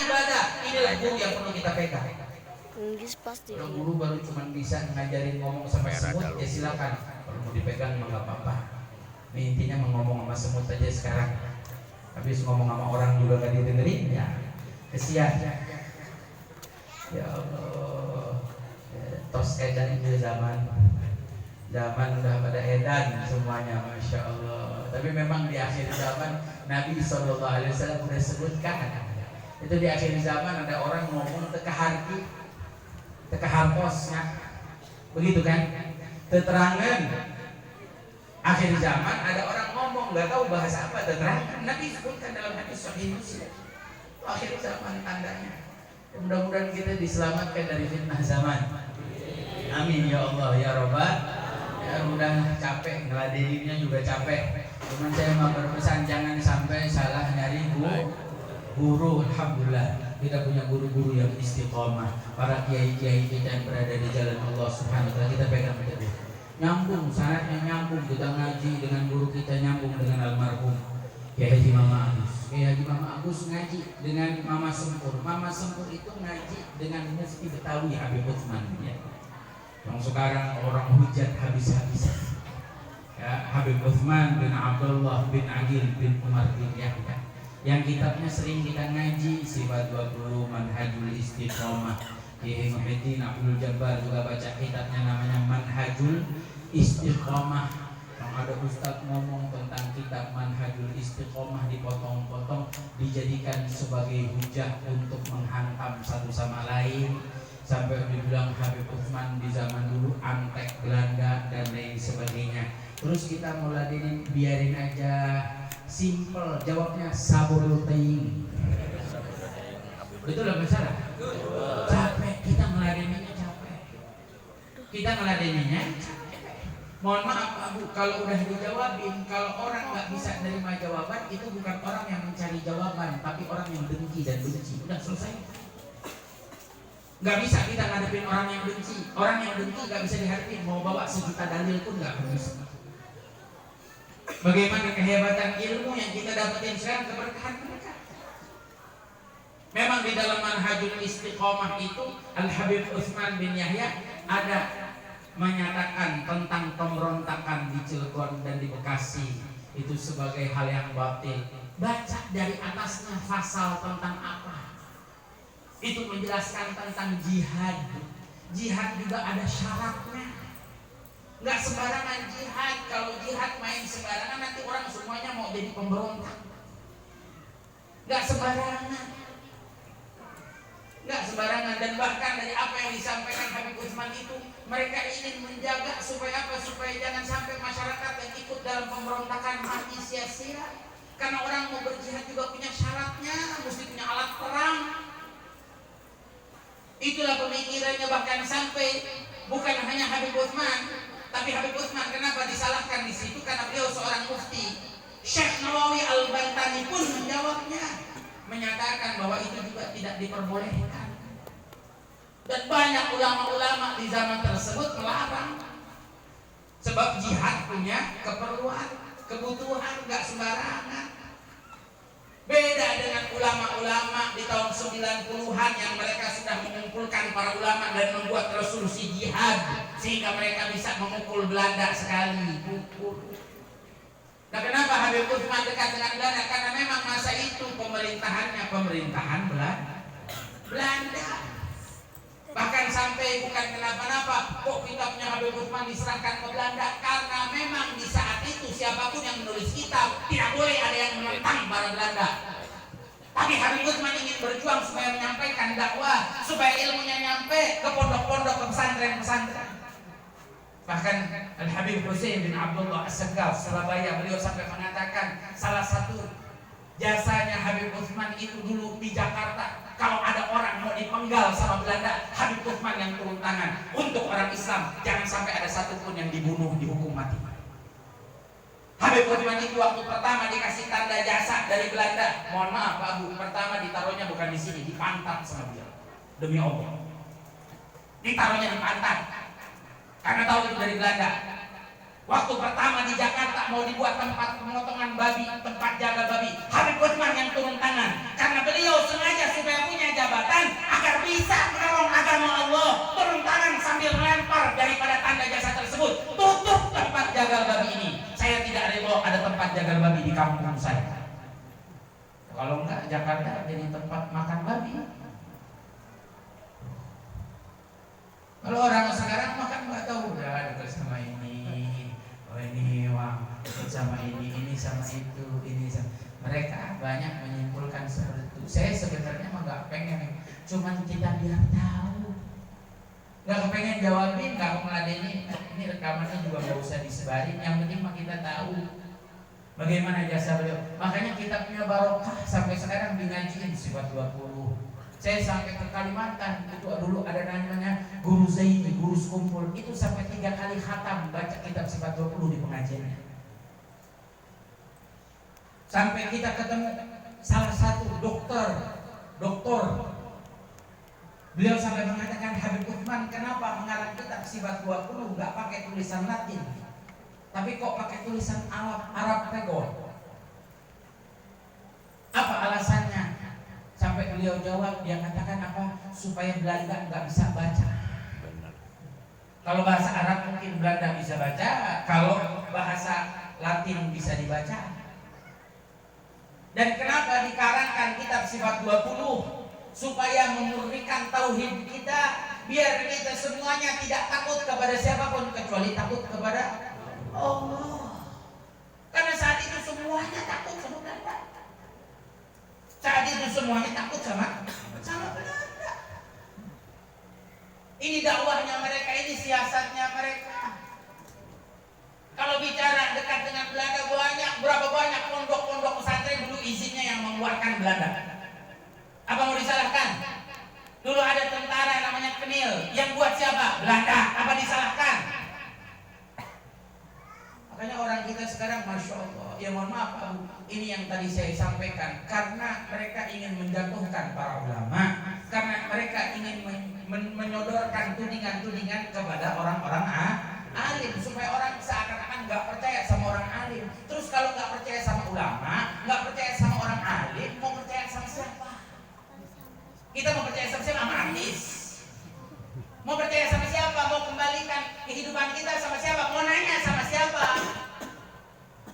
ibadah. Inilah guru yang perlu kita pegang. Pasti. Kalau guru baru cuma bisa ngajarin ngomong sama semut, ya silakan. Kalau mau dipegang mah nggak apa-apa. Ini intinya ngomong sama semut aja sekarang. Habis ngomong sama orang juga gak didengerin, ya kesian. Ya Allah, tos edan itu zaman udah pada edan semuanya, masya Allah. Tapi memang di akhir zaman Nabi SAW udah sebutkan itu di akhir zaman ada orang ngomong teka harposnya, begitu kan? Teterangan akhir zaman ada orang ngomong nggak tahu bahasa apa, teterangan. Nabi sebutkan dalam hadis Sahih Muslim. Akhir zaman tandanya. Mudah-mudahan kita diselamatkan dari fitnah zaman. Amin ya Allah ya Rabbal. Ya udah capek ngeladeninnya juga capek. Cuman saya mau berpesan jangan sampai salah nyari guru. Alhamdulillah kita punya guru-guru yang istiqomah. Para kiai-kiai kita yang berada di jalan Allah Subhanahu wa taala kita pegang teguh. Nyambung, sanatnya nyambung, kita ngaji dengan guru kita, nyambung dengan almarhum Kiai Haji Mama Agus. Kiai Haji Mama Agus ngaji dengan Mama Sempur. Mama Sempur itu ngaji dengan Mufti Betawi Habib Utsman, ya. Yang sekarang orang hujat habis-habisan, ya, Habib Utsman bin Abdullah bin Agil bin Umar bin Yahya, yang kitabnya sering kita ngaji, Sifat 20, Manhajul Istiqomah. Kiai Muhyiddin Abdul Jabbar juga baca kitabnya namanya Manhajul Istiqomah. Yang ada ustaz ngomong tentang kitab Manhajul Istiqomah dipotong-potong dijadikan sebagai hujah untuk menghantam satu sama lain, sampai dibilang Habib Utsman di zaman dulu antek Belanda dan lain sebagainya. Terus kita mau ladenin, biarin aja, simple jawabnya sabul teing. Betul nggak masalah? Capek kita ngeladeninya, capek. Kita ngeladeninya. Mohon maaf Pak Bu, kalau udah dijawabin, kalau orang nggak bisa nerima jawaban itu bukan orang yang mencari jawaban, tapi orang yang dengki dan benci. Udah selesai. Nggak bisa kita ngadepin orang yang benci. Orang yang dengki nggak bisa dihadapin. Mau bawa sejuta dalil pun nggak bisa. Bagaimana kehebatan ilmu yang kita dapetin sekarang, keberkahan mereka. Memang di dalam Manhajul Istiqomah itu Al-Habib Utsman bin Yahya ada menyatakan tentang pemberontakan di Cilegon dan di Bekasi itu sebagai hal yang batil. Baca dari atasnya pasal tentang apa? Itu menjelaskan tentang jihad. Jihad juga ada syaratnya. Nggak sembarangan jihad. Kalau jihad main sembarangan nanti orang semuanya mau jadi pemberontak. Nggak sembarangan. Nggak sembarangan. Dan bahkan dari apa yang disampaikan Habib Utsman itu, mereka ingin menjaga supaya apa? Supaya jangan sampai masyarakat yang ikut dalam pemberontakan mati sia-sia. Karena orang mau berjihad juga punya syaratnya, mesti punya alat perang. Itulah pemikirannya, bahkan sampai bukan hanya Habib Utsman, tapi Habib Utsman kenapa disalahkan di situ? Karena beliau seorang mufti. Syekh Nawawi Al-Bantani pun menjawabnya, menyatakan bahwa itu juga tidak diperbolehkan. Dan banyak ulama-ulama di zaman tersebut melarang. Sebab jihad punya keperluan, kebutuhan, gak sembarangan. Beda dengan ulama-ulama di tahun 90-an yang mereka sudah mengumpulkan para ulama dan membuat resolusi jihad sehingga mereka bisa memukul Belanda sekali. Nah, kenapa Habib Utsman dekat dengan Belanda? Karena memang masa itu pemerintahannya pemerintahan Belanda. Bahkan sampai bukan kenapa-napa, kok kitabnya Habib Utsman diserahkan ke Belanda? Karena memang di saat itu siapapun yang menulis kitab tidak boleh ada yang menentang para Belanda. Tapi Habib Utsman ingin berjuang supaya menyampaikan dakwah, supaya ilmunya nyampe ke pondok-pondok, ke pesantren-pesantren. Bahkan Al-Habib Husain bin Abdullah As-Saggaf Surabaya, beliau sampai mengatakan salah satu jasanya Habib Utsman itu dulu di Jakarta, kalau ada orang mau dipenggal sama Belanda, Habib Utsman yang turun tangan. Untuk orang Islam jangan sampai ada satupun yang dibunuh, dihukum mati. Habib Utsman itu waktu pertama dikasih tanda jasa dari Belanda, mohon maaf Pak Bu, pertama ditaruhnya bukan di sini, di pantat sama dia. Demi Allah, ditaruhnya di pantat karena tahu itu dari Belanda. Waktu pertama di Jakarta mau dibuat tempat pemotongan babi, tempat jaga babi, Habib Utsman yang turun tangan karena beliau sengaja supaya punya kampung saya. Kalau enggak, Jakarta jadi tempat makan babi. Kalau orang sekarang makan nggak tahu, udah dekat sama ini, oh ini wah dekat sama ini sama itu, ini sama. Mereka banyak menyimpulkan seperti itu. Saya sebenarnya mah nggak pengen, cuman kita biar tahu. Nggak kepengen jawabin, nggak meladeni. Ini rekamannya juga nggak usah disebarin. Yang penting mah kita tahu bagaimana jasa beliau. Makanya kita punya barokah sampai sekarang ngajiin sifat 20. Saya sampai ke Kalimantan, itu dulu ada namanya Guru Zaini, guru sekumpul. Itu sampai 3 kali khatam baca kitab sifat 20 di pengajiannya. Sampai kita ketemu salah satu dokter. Beliau sampai mengatakan, Habib Uthman kenapa mengarang kitab sifat 20 nggak pakai tulisan Latin, tapi kok pakai tulisan Arab Pegol? Apa alasannya? Sampai beliau jawab, dia katakan apa? Supaya Belanda nggak bisa baca. Kalau bahasa Arab mungkin Belanda bisa baca, kalau bahasa Latin bisa dibaca. Dan kenapa dikarangkan kitab sifat 20? Supaya memurnikan tauhid kita, biar kita semuanya tidak takut kepada siapapun kecuali takut kepada Allah. Karena saat itu semuanya takut sama Belanda. Saat itu semuanya takut sama Belanda. Ini dakwahnya mereka, ini siasatnya mereka. Kalau bicara dekat dengan Belanda, berapa banyak pondok-pondok pesantren dulu izinnya yang mengeluarkan Belanda. Apa mau disalahkan? Dulu ada tentara namanya Kenil, yang buat siapa? Belanda. Apa disalahkan? Makanya orang kita sekarang, Masya Allah, ya mohon maaf, ini yang tadi saya sampaikan, karena mereka ingin menjatuhkan para ulama, karena mereka ingin menyodorkan tudingan-tudingan kepada orang-orang alim, supaya orang seakan-akan nggak percaya sama orang alim. Terus kalau nggak percaya sama ulama, nggak percaya sama orang alim, mau percaya sama siapa? Kita mau percaya sama siapa? Sama artis. Mau percaya sama siapa? Mau kembalikan kehidupan kita sama siapa? Mau nanya sama siapa?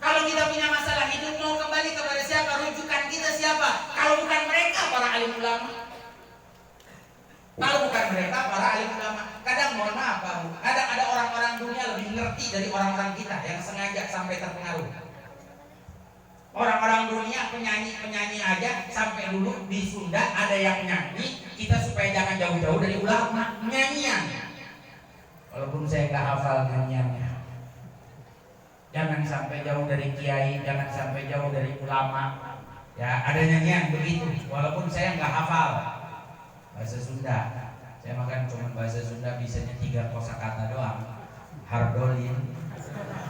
Kalau kita punya masalah hidup, mau kembali kepada siapa? Rujukan kita siapa? Kalau bukan mereka, para alim ulama. Kalau bukan mereka, para alim ulama. Kadang mohon maaf, ada orang-orang dunia lebih ngerti dari orang-orang kita yang sengaja sampai terpengaruh. Orang-orang dunia penyanyi aja sampai dulu di Sunda ada yang nyanyi, kita supaya jangan jauh-jauh dari ulama nyanyian. Walaupun saya nggak hafal nyanyiannya, jangan sampai jauh dari kiai, jangan sampai jauh dari ulama. Ya ada nyanyian begitu, walaupun saya nggak hafal bahasa Sunda. Saya makan cuma bahasa Sunda bisanya 3 kosakata doang. Hardolin,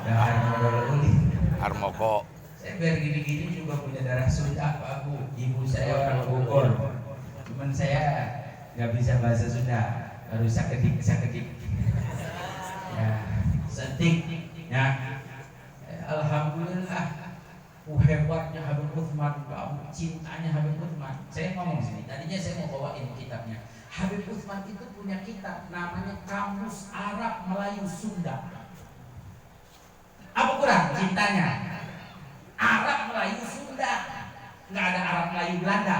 dan Harmodolin, Harmoko. Saya biar gini-gini juga punya darah Sunda, Pak Bu. Ibu saya orang Bogor. Cuman saya nggak bisa bahasa Sunda, baru sakedik. Ya, setik. Ya, alhamdulillah. Hebatnya Habib Uthman, cintanya Habib Uthman. Saya ngomong sini. Tadinya saya mau bawain kitabnya. Habib Uthman itu punya kitab namanya Kamus Arab Melayu Sunda. Apa kurang cintanya? Arab Melayu Sunda, nggak ada Arab Melayu Belanda.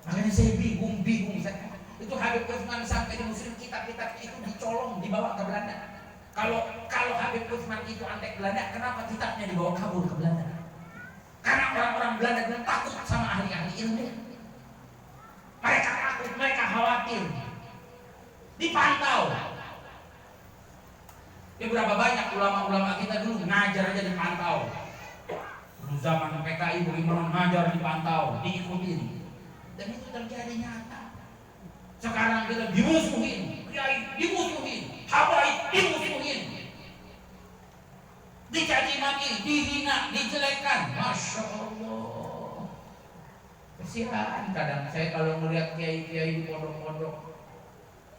Makanya saya bingung. Itu Habib Uthman sampai di Muslim kitab-kitab itu dicolong, dibawa ke Belanda. Kalau Habib Uthman itu antek Belanda, kenapa kitabnya dibawa kabur ke Belanda? Karena orang-orang Belanda belum takut sama ahli-ahli ilmu. Mereka takut, mereka khawatir, dipantau. Ya berapa banyak ulama-ulama kita dulu ngajar aja dipantau. Dulu zaman PKI bagaimana ngajar dipantau, diikutin. Dan itu terjadi nyata. Sekarang kita dimusuhin, kiai dimusuhin, habaib dimusuhin, dicaci maki, dihina, dijelekkan. Masya Allah. Kesian kadang saya kalau melihat kiai-kiai di pondok-pondok,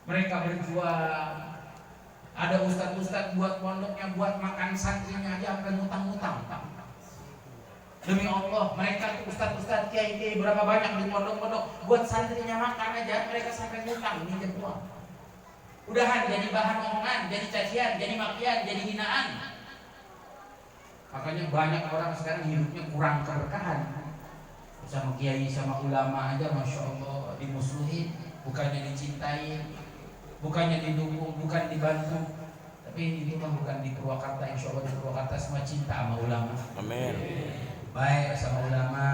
mereka berjuang. Ada ustadz-ustadz buat pondoknya, buat makan santrinya aja sampai ngutang-ngutang. Demi Allah, mereka tuh ustadz-ustadz, kiai-kiai berapa banyak di pondok-pondok buat santrinya makan aja, mereka sampai ngutang, minjem uang. Udahan jadi bahan omongan, jadi cacian, jadi makian, jadi hinaan. Makanya banyak orang sekarang hidupnya kurang keberkahan. Sama kiai sama ulama aja masya Allah dimusuhin, bukannya dicintai, bukannya didukung, bukan dibantu. Tapi itu mah bukan di Purwakarta, insya Allah di Purwakarta semua cinta sama ulama. Amin. Baik sama ulama,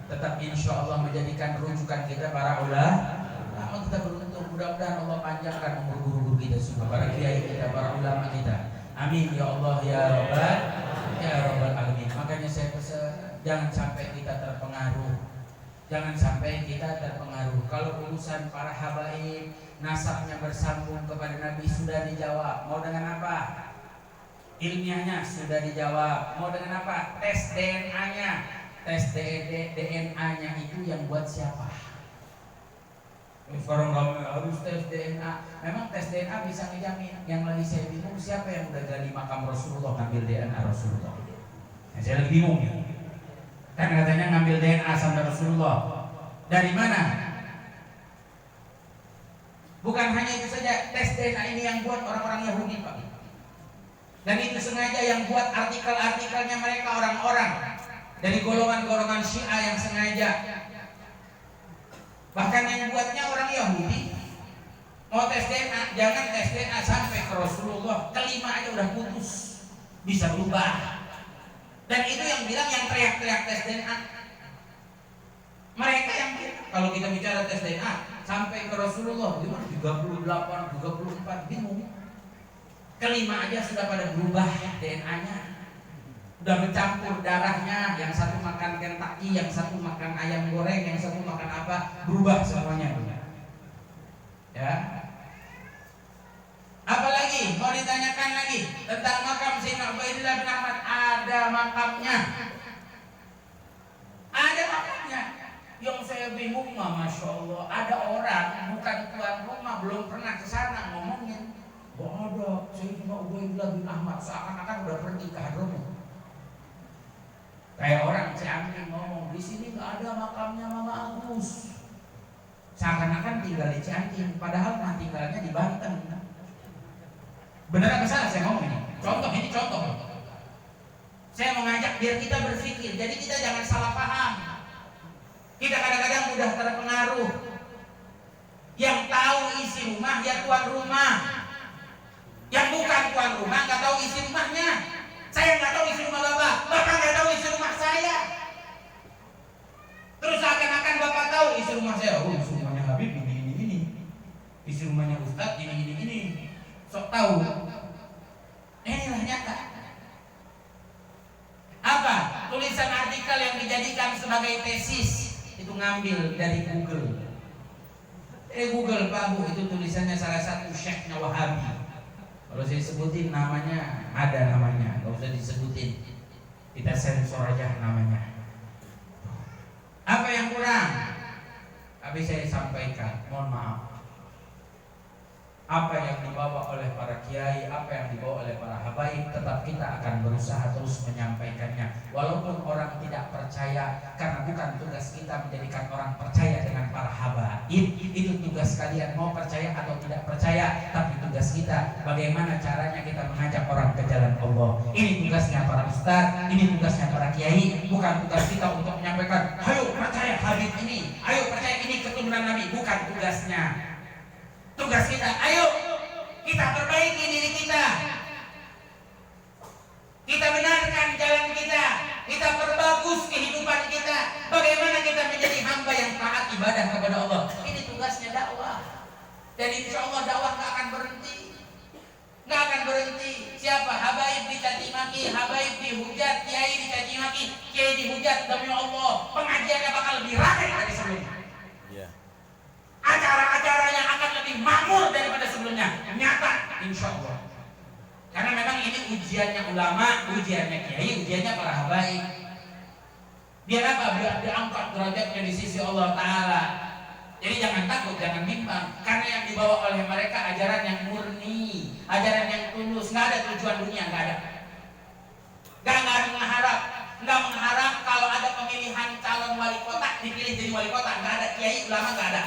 tetap insya Allah menjadikan rujukan kita para ulama. Kita beruntung, mudah-mudahan Allah panjangkan umur guru-guru kita semua, para kiai kita, para ulama kita. Amin ya Allah ya Rabbal alamin. Makanya saya pesan, jangan sampai kita terpengaruh. Jangan sampai kita terpengaruh. Kalau urusan para habaib, nasabnya bersambung kepada Nabi sudah dijawab. Mau dengan apa? Ilmiahnya sudah dijawab. Mau dengan apa? Tes DNA-nya. Tes DNA-nya itu yang buat siapa? Sekarang kamu harus tes DNA. Memang tes DNA bisa ngejamin. Yang lagi saya bingung, siapa yang udah gali makam Rasulullah ngambil DNA Rasulullah? Nah, saya lagi bingung ya. Kan katanya ngambil DNA sampai Rasulullah. Dari mana? Bukan hanya itu saja, tes DNA ini yang buat orang-orang Yahudi, Pak. Dan itu sengaja yang buat artikel-artikelnya mereka orang-orang dari golongan-golongan Syiah yang sengaja. Bahkan yang buatnya orang Yahudi. Mau tes DNA, jangan tes DNA sampai ke Rasulullah. Kelima aja udah putus, bisa berubah. Dan itu yang bilang yang teriak-teriak tes DNA. Mereka yang bilang, kalau kita bicara tes DNA sampai ke Rasulullah, gimana? 38, 34, bingung. Kelima aja sudah pada berubah DNA-nya. Udah bercampur darahnya, yang satu makan Kentucky, yang satu makan ayam goreng, yang satu makan apa, berubah semuanya. Ya. Apalagi mau ditanyakan lagi tentang makam Sayyidina Ubaidillah bin Ahmad, ada makamnya. Ada makamnya. Yang saya bingung mah, masya Allah, ada orang bukan tuan rumah belum pernah ke sana ngomongin. Ada Sayyidina Ubaidillah bin Ahmad seakan-akan udah pergi ke Hadramut. Kayak orang Ciamis ngomong di sini nggak ada makamnya Mama Agus. Seakan-akan tinggal di Ciamis, padahal mah tinggalnya di Banten. Benar apa salah saya ngomong ini? Ini contoh. Saya mengajak biar kita berpikir, jadi kita jangan salah paham. Kita kadang-kadang mudah terpengaruh. Yang tahu isi rumah ya tuan rumah. Yang bukan tuan rumah nggak tahu isi rumahnya. Saya nggak tahu isi rumah bapak, bapak nggak tahu isi rumah saya. Terus seakan-akan bapak tahu isi rumah saya. Oh, isi rumahnya Habib ini. Isi rumahnya Ustadz ini. Sok tahu. Inilah nyata. Apa? Tulisan artikel yang dijadikan sebagai tesis itu ngambil dari Google. Google Pak Bu, itu tulisannya salah satu syekhnya Wahabi. Kalau saya sebutin namanya, ada namanya, nggak usah disebutin. Kita sensor aja namanya. Apa yang kurang? Tapi saya sampaikan, mohon maaf. Apa yang dibawa oleh para kiai, apa yang dibawa oleh para habaib, tetap kita akan berusaha terus menyampaikannya. Walaupun orang tidak percaya, karena bukan tugas kita menjadikan orang percaya dengan para habaib. Itu tugas kalian, mau percaya atau tidak percaya. Tapi tugas kita, bagaimana caranya kita mengajak orang ke jalan Allah. Ini tugasnya para ustaz, ini tugasnya para kiai. Bukan tugas kita untuk menyampaikan, ayo percaya Habib ini, ayo percaya ini keturunan Nabi. Bukan tugasnya. Tugas kita, ayo kita perbaiki diri kita. Kita benarkan jalan kita. Kita perbagus kehidupan kita. Bagaimana kita menjadi hamba yang taat ibadah kepada Allah. Ini tugasnya dakwah. Dan insya Allah dakwah gak akan berhenti. Gak akan berhenti. Siapa? Habaib dicaci maki, habaib dihujat, kiai dicaci maki, kiai dihujat. Demi Allah, pengajiannya bakal lebih ramai dari sebelumnya. Acara-acaranya akan lebih makmur daripada sebelumnya. Nyata, insya Allah. Karena memang ini ujiannya ulama, ujiannya kiai, ujiannya para habaib. Biar apa? Biar diangkat derajatnya di sisi Allah Ta'ala. Jadi jangan takut, jangan bimbang. Karena yang dibawa oleh mereka ajaran yang murni, ajaran yang tulus. Nggak ada tujuan dunia, nggak ada. Nggak mengharap kalau ada pemilihan calon wali kota dipilih jadi wali kota. Nggak ada, kiai ulama nggak ada.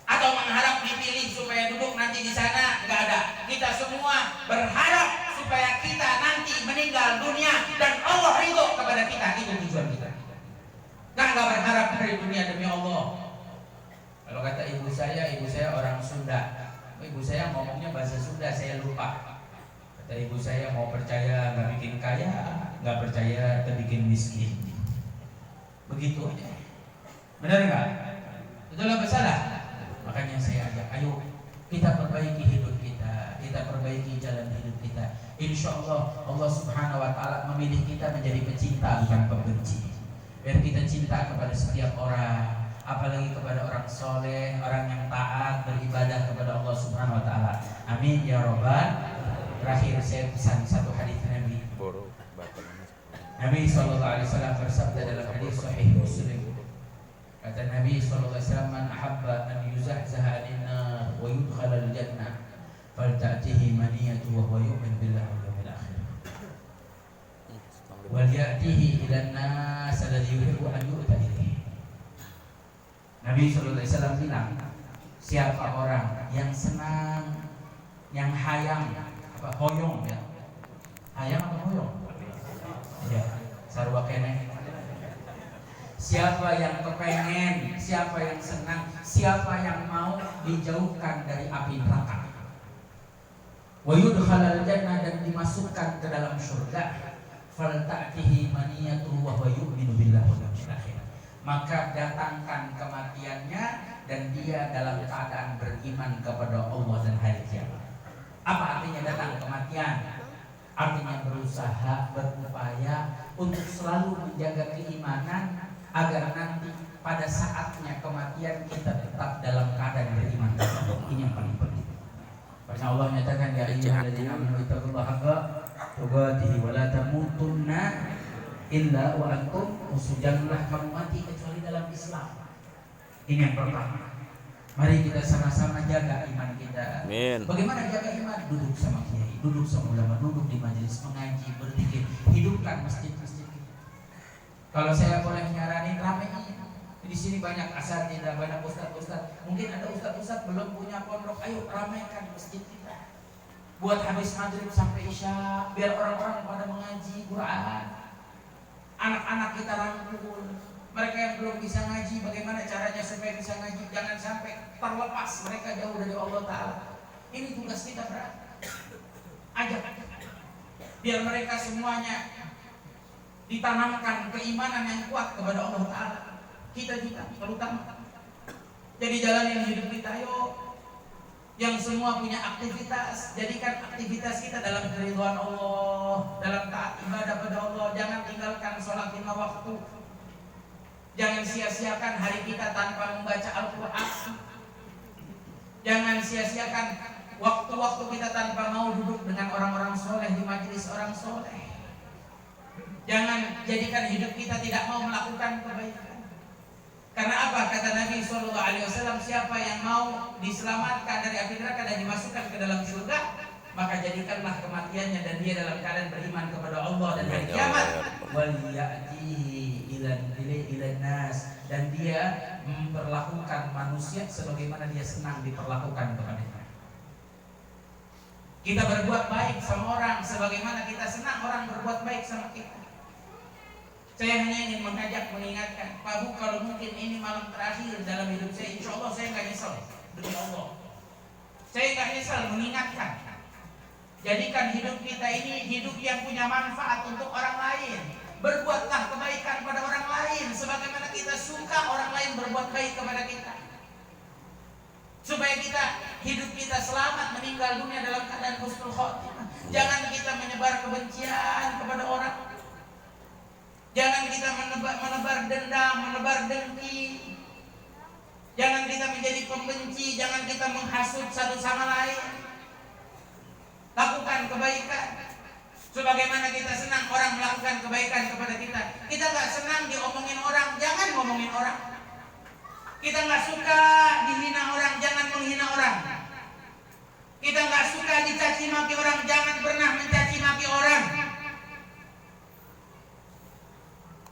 Atau mengharap dipilih supaya duduk nanti di sana, nggak ada. Kita semua berharap supaya supaya kita nanti meninggal dunia dan Allah ridho kepada kita. Itu tujuan kita. Nggak berharap dari dunia demi Allah. Kalau kata ibu saya orang Sunda. Ibu saya ngomongnya bahasa Sunda, saya lupa. Kata ibu saya, mau percaya nggak bikin kaya, nggak percaya terbikin miskin. Begitu aja. Benar nggak? Betul apa salah? Makanya saya ajak, ayo kita perbaiki hidup kita perbaiki jalan hidup kita. Insya Allah Allah Subhanahu Wa Taala memilih kita menjadi pecinta bukan pembenci. Biar kita cinta kepada setiap orang, apalagi kepada orang soleh, orang yang taat beribadah kepada Allah Subhanahu Wa Taala. Amin ya robbal. Terakhir saya pesan satu hadis Nabi. Nabi Sallallahu Alaihi Wasallam bersabda dalam hadis Sahih Muslim. Kata Nabi Sallallahu Alaihi Wasallam, "Man ahabba an yuzahzaha 'anil nar wa yudkhala al-jannah, falta'tihi maniyatu wa huwa yu'min billahi wal yawmil akhir. Wal ya'tihi ila an-nas alladhi yuhibbu an yu'ta ilayhi." Nabi Sallallahu Alaihi Wasallam bilang, siapa orang yang senang, yang hayang, hoyong ya, hayang atau hoyong? Ya, sarwa kene. Siapa yang kepengen, siapa yang senang, siapa yang mau dijauhkan dari api neraka, wa yudkhalal jannah, dan dimasukkan ke dalam surga, falta'tihi maniyatuhu wa huwa yu'minu billahi wal yawmil akhir. Maka datangkan kematiannya dan dia dalam keadaan beriman kepada Allah dan hari kiamat. Apa artinya datang kematian? Artinya berusaha, berupaya untuk selalu menjaga keimanan agar nanti pada saatnya kematian kita tetap dalam keadaan beriman. Ini yang paling penting. Karena Allah menyatakan, ya ayyuhalladzina amanu taqullaha haqqa tuqatih wa la tamutunna illa wa antum muslimun. Janganlah kamu mati kecuali dalam Islam. Ini yang pertama. Mari kita sama-sama jaga iman kita. Amin. Bagaimana jaga iman? Duduk sama kiai, duduk sama ulama, duduk di majelis mengaji, berzikir, hidupkan masjid-masjid kita. Kalau saya boleh nyaranin, ramein. Di sini banyak asatidzah, banyak ustaz-ustaz. Mungkin ada ustaz-ustaz belum punya pondok. Ayo ramaikan masjid kita. Buat habis maghrib sampai isya, biar orang-orang pada mengaji Quran. Anak-anak kita rangkul. Mereka yang belum bisa ngaji, bagaimana caranya supaya bisa ngaji? Jangan sampai terlepas mereka jauh dari Allah Ta'ala. Ini tugas kita berat. Ajak. Biar mereka semuanya ditanamkan keimanan yang kuat kepada Allah Ta'ala. Kita juga terutama. Jadi jalanin hidup kita, ayo. Yang semua punya aktivitas, jadikan aktivitas kita dalam keridhaan Allah, dalam taat ibadah pada Allah. Jangan tinggalkan sholat 5 waktu. Jangan sia-siakan hari kita tanpa membaca Al-Quran. Jangan sia-siakan waktu-waktu kita tanpa mau duduk dengan orang-orang soleh di majelis orang soleh. Jangan jadikan hidup kita tidak mau melakukan kebaikan. Karena apa? Kata Nabi SAW, siapa yang mau diselamatkan dari api neraka dan dimasukkan ke dalam surga, maka jadikanlah kematiannya dan dia dalam keadaan beriman kepada Allah dan hari kiamat. Wal ya'tihi ilan nas, dan dia memperlakukan manusia sebagaimana dia senang diperlakukan kepadanya. Kita berbuat baik sama orang sebagaimana kita senang orang berbuat baik sama kita. Saya hanya ingin mengajak, mengingatkan, Pak Bu, kalau mungkin ini malam terakhir dalam hidup saya, insya Allah saya nggak nyesal, demi Allah. Saya nggak nyesal mengingatkan. Jadikan hidup kita ini hidup yang punya manfaat untuk orang lain. Berbuatlah kebaikan pada orang lain sebagaimana kita suka orang lain berbuat baik kepada kita. Supaya kita hidup kita selamat meninggal dunia dalam keadaan husnul khotimah. Jangan kita menyebar kebencian kepada orang. Jangan kita menebar dendam, menebar dengki. Jangan kita menjadi pembenci, jangan kita menghasut satu sama lain. Lakukan kebaikan. Sebagaimana kita senang orang melakukan kebaikan kepada kita. Kita gak senang diomongin orang, jangan ngomongin orang. Kita gak suka dihina orang, jangan menghina orang. Kita gak suka dicaci maki orang, jangan pernah mencaci maki orang.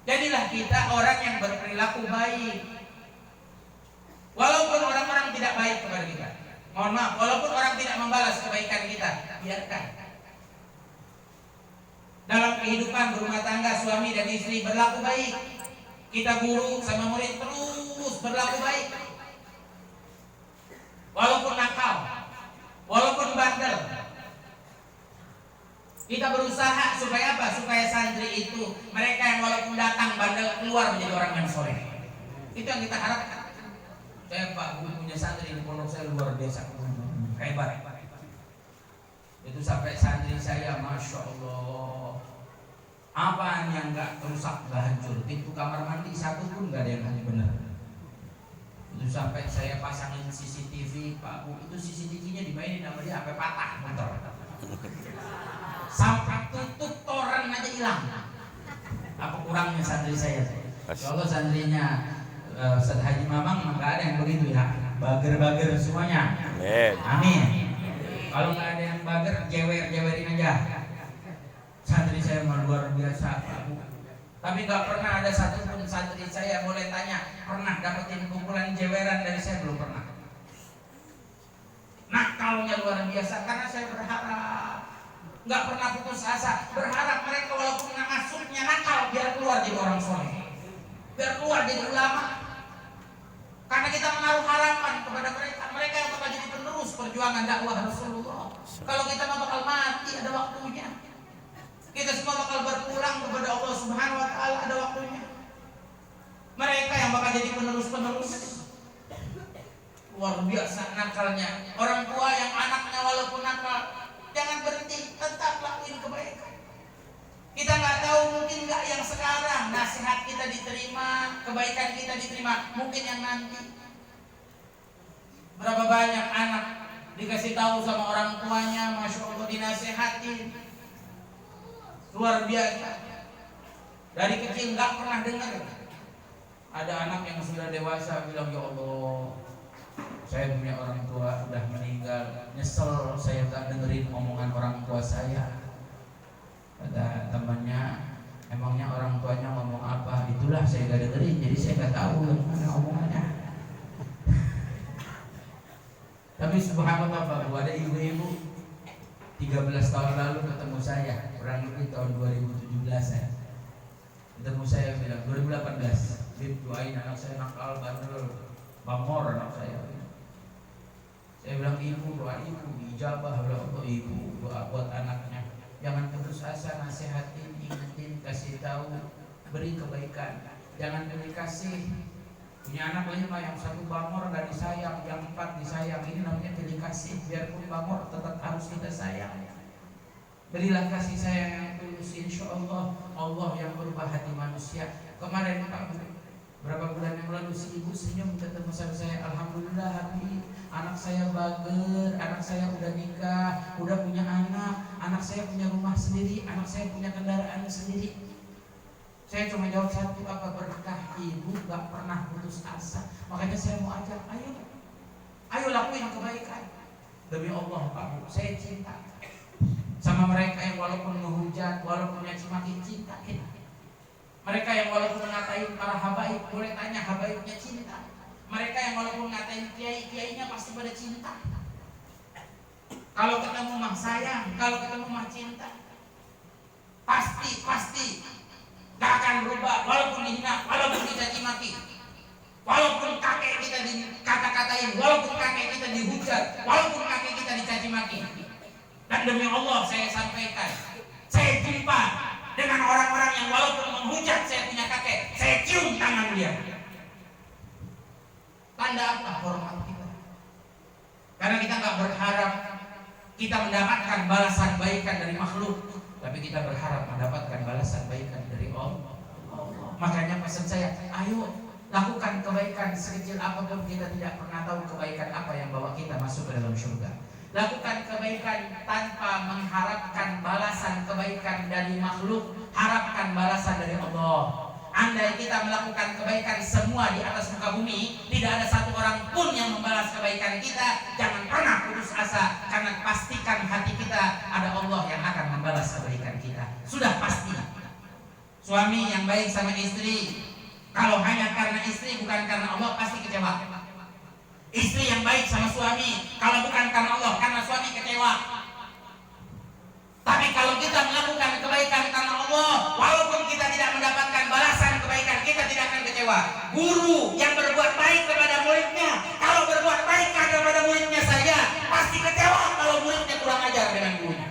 Jadilah kita orang yang berperilaku baik. Walaupun orang-orang tidak baik kepada kita. Mohon maaf, walaupun orang tidak membalas kebaikan kita, biarkan. Dalam kehidupan berumah tangga suami dan istri berlaku baik. Kita guru sama murid terus berlaku baik. Walaupun nakal, walaupun bandel. Kita berusaha supaya apa? Supaya santri itu, mereka yang walaupun datang bandel, keluar menjadi orang yang soleh. Itu yang kita harapkan. Saya Pak Guru punya santri di pondok saya luar biasa, hebat. Itu sampai santri saya, masya Allah, apaan yang nggak rusak, nggak hancur. Pintu kamar mandi satu pun nggak ada yang benar. Itu sampai saya pasangin CCTV, Pak Bu, itu CCTV-nya dimainin sama dia sampai patah motor. Sampai tutup toren aja hilang. Apa kurangnya santri saya? Kalau santrinya Ustaz Haji Mamang nggak ada yang begitu ya, bager-bager semuanya. Amin. Kalau nggak ada yang bager, jewer-jewerin aja. Santri saya luar biasa, Pak Bu. Tapi nggak pernah ada satupun santri saya boleh tanya pernah dapetin pukulan jeweran dari saya, belum pernah. Nakalnya luar biasa, karena saya berharap, nggak pernah putus asa, berharap mereka walaupun ngasutnya nakal biar keluar jadi orang soleh, biar keluar jadi ulama. Karena kita menaruh harapan kepada mereka yang bakal jadi penerus perjuangan dakwah Rasulullah. Kalau kita mau bakal mati, ada waktunya. Kita semua bakal berpulang kepada Allah Subhanahu wa taala, ada waktunya. Mereka yang bakal jadi penerus-penerus. Luar biasa nakalnya. Orang tua yang anaknya walaupun nakal, jangan berhenti, tetap lakuin kebaikan. Kita nggak tahu, mungkin nggak yang sekarang nasihat kita diterima, kebaikan kita diterima, mungkin yang nanti. Berapa banyak anak dikasih tahu sama orang tuanya, masya Allah, dinasihatin, luar biasa. Dari kecil nggak pernah dengar. Ada anak yang sudah dewasa bilang, ya Allah, saya punya orang tua udah meninggal, nyesel saya nggak dengerin omongan orang tua saya. Kata temannya, emangnya orang tuanya ngomong apa? Itulah saya gak dengerin, jadi saya gak tahu mana omongannya. Tapi subhanallah Pak Bu, ada ibu-ibu 13 tahun lalu ketemu saya, kurang lebih tahun 2017 ya. Ketemu saya bilang 2018, Bib, doain anak saya nakal, bandel, bangor anak saya. Saya bilang ibu, doa ibu dijabah oleh Allah, ibu doa buat anaknya. Jangan putus asa, nasihatin, ingetin, kasih tahu, beri kebaikan. Jangan beri kasih. Punya anak 5, yang 1 bangor gak disayang, yang 4 disayang. Ini namanya pilih kasih. Biarpun bangor tetap harus kita sayang. Berilah kasih sayang yang tulus. Insya Allah, Allah yang berubah hati manusia. Kemarin Pak Bu, berapa bulan yang lalu si ibu senyum ketemu sama saya, alhamdulillah Habib, anak saya bager, anak saya udah nikah, udah punya anak saya punya rumah sendiri, anak saya punya kendaraan sendiri. Saya cuma jawab satu, apa berkah ibu gak pernah putus asa. Makanya saya mau ajak, ayo lakuin kebaikan. Demi Allah Pak Bu, saya cinta sama mereka yang walaupun menghujat, walaupun nyaci maki, cinta kita. Mereka yang walaupun ngatain para habaib, boleh tanya habaibnya cinta. Mereka yang walaupun ngatain kiai-kiainya pasti pada cinta. Kalau ketemu mah sayang, kalau ketemu mah cinta. Pasti gak akan berubah, walaupun dihina, walaupun dicaci maki, walaupun kakek kita dikata-katain, walaupun kakek kita dihujat, walaupun kakek kita dicaci maki. Dan demi Allah saya sampaikan, saya jumpa dengan orang-orang yang walaupun menghujat saya punya kakek, saya cium tangan dia. Tanda apa? Hormat kita. Karena kita gak berharap kita mendapatkan balasan baikan dari makhluk, tapi kita berharap mendapatkan balasan baikan dari Allah. Makanya pesan saya, ayo lakukan kebaikan sekecil apapun. Kita tidak pernah tahu kebaikan apa yang bawa kita masuk ke dalam surga. Lakukan kebaikan tanpa mengharapkan balasan kebaikan dari makhluk, harapkan balasan dari Allah. Andai kita melakukan kebaikan semua di atas muka bumi, tidak ada satu orang pun yang membalas kebaikan kita, jangan pernah putus asa, karena pastikan hati kita ada Allah yang akan membalas kebaikan kita. Sudah pasti. Suami yang baik sama istri, kalau hanya karena istri bukan karena Allah, pasti kecewa. Istri yang baik sama suami, kalau bukan karena Allah, karena suami, kecewa. Tapi kalau kita melakukan kebaikan karena Allah, walaupun kita tidak mendapatkan balasan kebaikan, kita tidak akan kecewa. Guru yang berbuat baik kepada muridnya, kalau berbuat baik kepada muridnya saja pasti kecewa kalau muridnya kurang ajar dengan gurunya.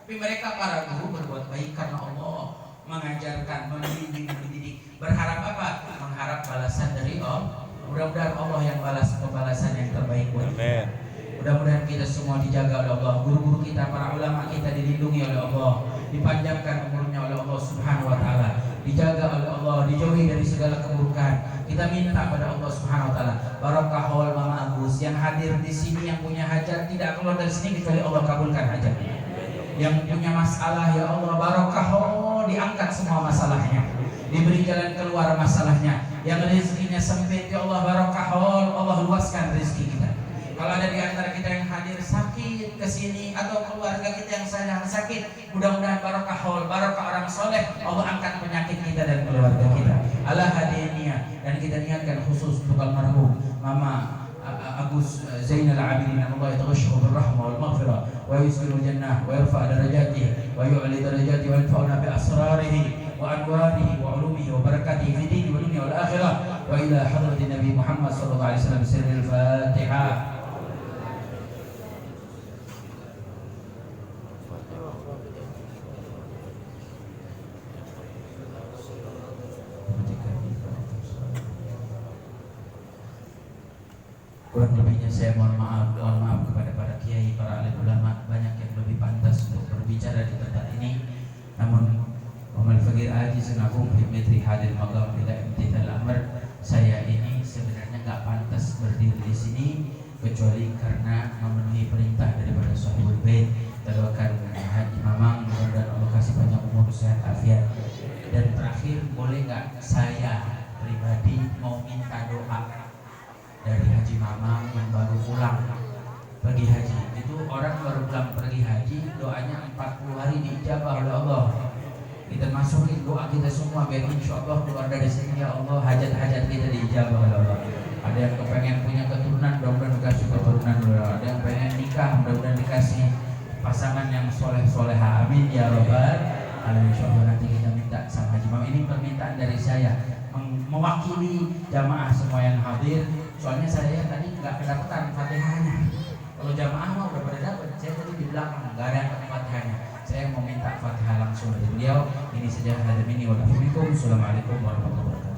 Tapi mereka para guru berbuat baik karena Allah, mengajarkan, mendidik. Berharap apa? Mengharap balasan dari Allah. Mudah-mudahan Allah yang balas pembalasan yang terbaik buat kita. Mudah-mudahan kita semua dijaga oleh Allah. Guru-guru kita, para ulama kita dilindungi oleh Allah, dipanjangkan umurnya oleh Allah Subhanahu wa taala, dijaga oleh Allah, dijauhi dari segala keburukan. Kita minta pada Allah Subhanahu wa taala, barokah haul Mama Agus yang hadir di sini, yang punya hajat tidak keluar dari sini kecuali Allah kabulkan hajatnya. Yang punya masalah, ya Allah barokah haul, diangkat semua masalahnya, diberi jalan keluar masalahnya. Yang rezekinya sempit, ya Allah barokah haul, Allah luaskan rezeki kita. Kalau ada di antara kita yang hadir sakit ke sini atau keluarga kita yang sedang sakit, mudah-mudahan barokah haul, barokah orang soleh, Allah angkat penyakit kita dan keluarga kita. Allah hadiahnya, dan kita niatkan khusus untuk almarhum Mama Agus Zainal Abidin, Allah yataghashahu birrahmah wal maghfirah wa yusqil jannah wa yarfa' darajatihi wa yu'li darajatihi wa yanfa'una bi asrarihi wa anwarihi wa ulumihi wa barakatihi fi dini wa dunya wal akhirah wa ila hadratin Nabi Muhammad sallallahu alaihi wasallam. Sirril Fatihah. Kurang lebihnya saya mohon maaf kepada para kiai, para alim ulama, banyak yang lebih pantas untuk berbicara di tempat ini. Namun Muhammad Fakir Ajiz Nakum Himmetri hadir maqam bila imtithal amr, saya ini sebenarnya nggak pantas berdiri di sini kecuali karena memenuhi perintah daripada Sahibul Bait, Tawakkal Haji Mamang, mudah-mudahan Allah kasih banyak umur sehat afiat. Dan terakhir, boleh nggak saya pribadi mau minta doa dari Haji Mamang yang baru pulang pergi haji. Itu orang baru pulang pergi haji, doanya 40 hari diijabah oleh Allah. Kita masukin doa kita semua biar insya Allah keluar dari sini, ya Allah hajat-hajat kita diijabah oleh Allah. Ada yang kepengen punya keturunan, mudah-mudahan dikasih keturunan. Ada yang pengen nikah, mudah-mudahan dikasih pasangan yang soleh-soleha, amin ya rabbal alamin. Insya Allah nanti kita minta sama Haji Mamang. Ini permintaan dari saya mewakili jamaah semua yang hadir. Soalnya saya tadi nggak kedapatan Fatihahnya. Kalau jamaah mah udah pada dapat, saya tadi di belakang nggak ada Fatihahnya. Saya mau minta Fatihah langsung dari beliau. Ini saja hadam ini wa Assalamualaikum warahmatullahi wabarakatuh.